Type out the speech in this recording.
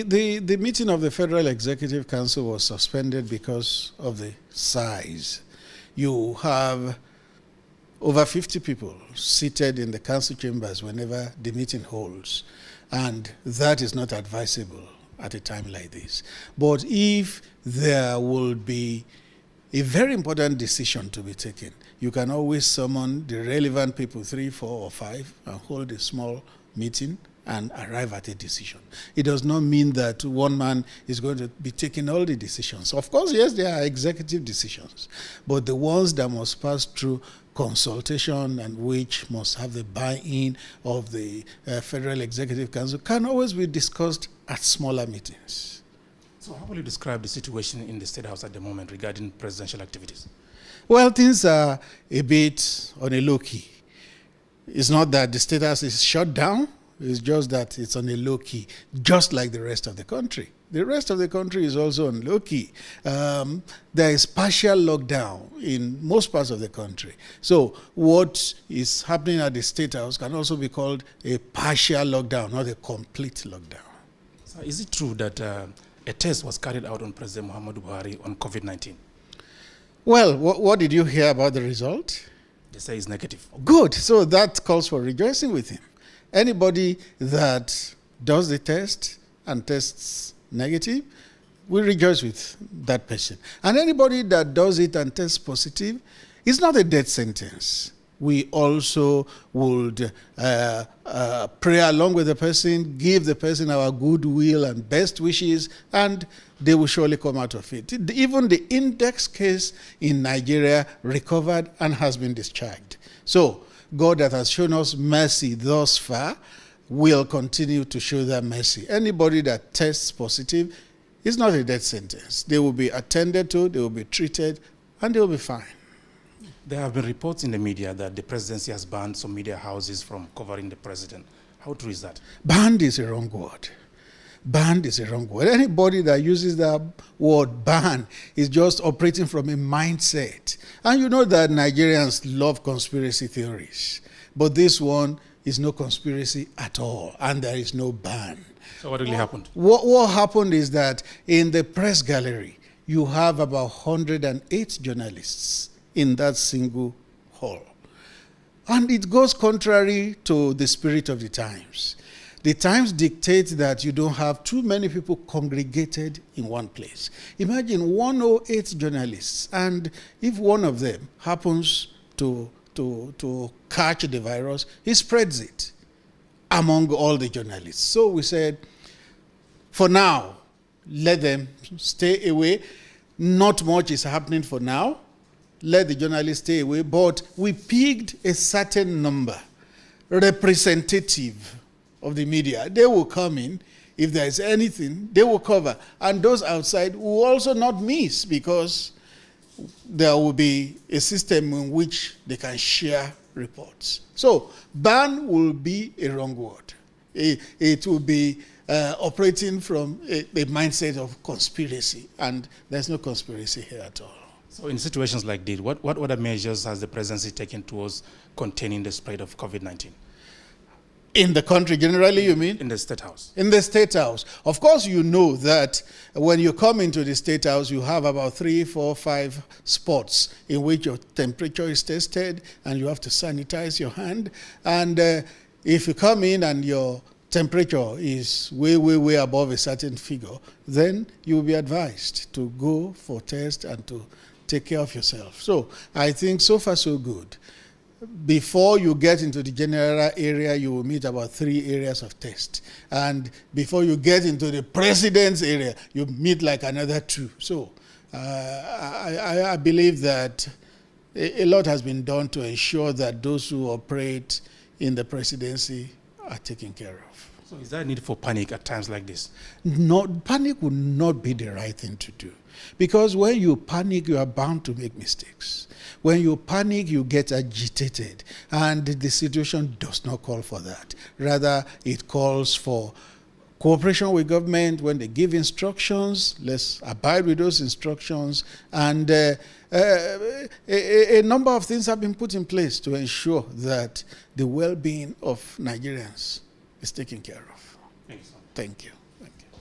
The meeting of the Federal Executive Council was suspended because of the size. You have over 50 people seated in the council chambers whenever the meeting holds, and that is not advisable at a time like this. But if there will be a very important decision to be taken, you can always summon the relevant people, 3, 4, or 5, and hold a small meeting and arrive at a decision. It does not mean that one man is going to be taking all the decisions. Of course, yes, there are executive decisions, but the ones that must pass through consultation and which must have the buy-in of the Federal Executive Council can always be discussed at smaller meetings. So how will you describe the situation in the State House at the moment regarding presidential activities? Well, things are a bit on a low key. It's not that the State House is shut down, it's just that it's on a low key, just like the rest of the country. The rest of the country is also on low key. There is partial lockdown in most parts of the country. So what is happening at the State House can also be called a partial lockdown, not a complete lockdown. So is it true that a test was carried out on President Muhammadu Buhari on COVID-19? Well, what did you hear about the result? They say it's negative. Good. So that calls for rejoicing with him. Anybody that does the test and tests negative, we rejoice with that person. And anybody that does it and tests positive, it's not a death sentence. We also would pray along with the person, give the person our goodwill and best wishes, and they will surely come out of it. Even the index case in Nigeria recovered and has been discharged. So God that has shown us mercy thus far will continue to show that mercy. Anybody that tests positive is not a death sentence. They will be attended to, they will be treated, and they will be fine. There have been reports in the media that the presidency has banned some media houses from covering the president. How true is that? Banned is a wrong word. Banned is a wrong word. Anybody that uses that word ban is just operating from a mindset. And you know that Nigerians love conspiracy theories. But this one is no conspiracy at all. And there is no ban. So what really happened? What happened is that in the press gallery, you have about 108 journalists in that single hall. And it goes contrary to the spirit of the times. The times dictate that you don't have too many people congregated in one place. Imagine 108 journalists, and if one of them happens to catch the virus, he spreads it among all the journalists. So we said, for now, let them stay away. Not much is happening for now. Let the journalists stay away, but we picked a certain number, representative of the media. They will come in. If there is anything, they will cover. And those outside will also not miss, because there will be a system in which they can share reports. So ban will be a wrong word. It will be operating from a mindset of conspiracy, and there's no conspiracy here at all. So in situations like this, what other measures has the presidency taken towards containing the spread of COVID-19? In the country generally, you mean? In the State House. In the State House. Of course, you know that when you come into the State House, you have about 3, 4, 5 spots in which your temperature is tested, and you have to sanitize your hand. And if you come in and your temperature is way, way, way above a certain figure, then you will be advised to go for test and to take care of yourself. So I think so far so good. Before you get into the general area, you will meet about 3 areas of test. And before you get into the president's area, you meet like another 2. So I believe that a lot has been done to ensure that those who operate in the presidency are taken care of. So is there a need for panic at times like this? No, panic would not be the right thing to do. Because when you panic, you are bound to make mistakes. When you panic, you get agitated. And the situation does not call for that. Rather, it calls for cooperation with government. When they give instructions, let's abide with those instructions. And a number of things have been put in place to ensure that the well-being of Nigerians is taken care of. Thank you, sir. Thank you. Thank you.